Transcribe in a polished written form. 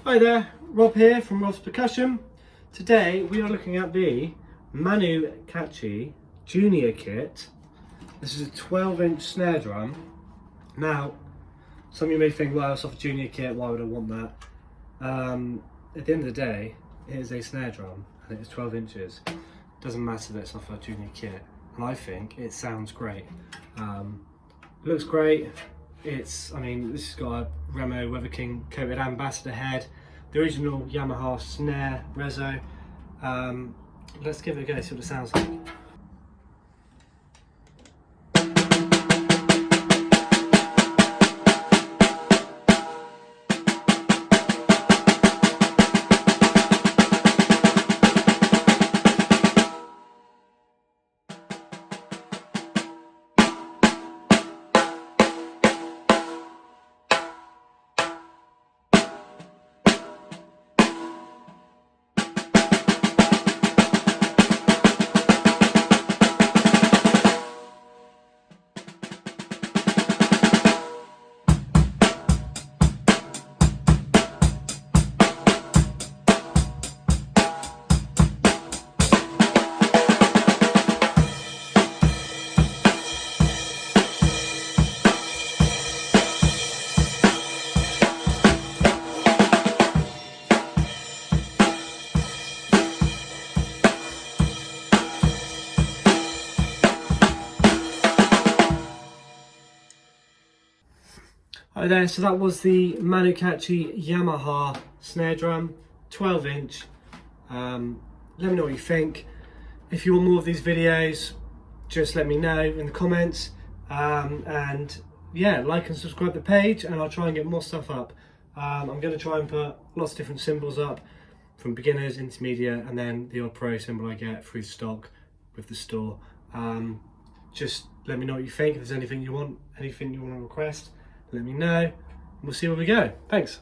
Hi there, Rob here from Rob's Percussion. Today we are looking at the Manu Katché Junior kit. This is a 12-inch snare drum. Now, some of you may think, well, it's off a junior kit, why would I want that? At the end of the day, it is a snare drum and it is 12 inches. Doesn't matter that it's off a junior kit, and I think it sounds great. It looks great. This has got a Remo Weather King coated ambassador head, the original Yamaha snare reso. Let's give it a go, see what it sounds like. Hi there, so that was the Manu Katché Yamaha snare drum, 12 inch. Let me know what you think. If you want more of these videos, just let me know in the comments. And yeah, like and subscribe to the page, and I'll try and get more stuff up. I'm going to try and put lots of different cymbals up, from beginners, intermediate, and then the odd pro cymbal I get through stock with the store. Just let me know what you think. If there's anything you want to request, let me know. We'll see where we go. Thanks.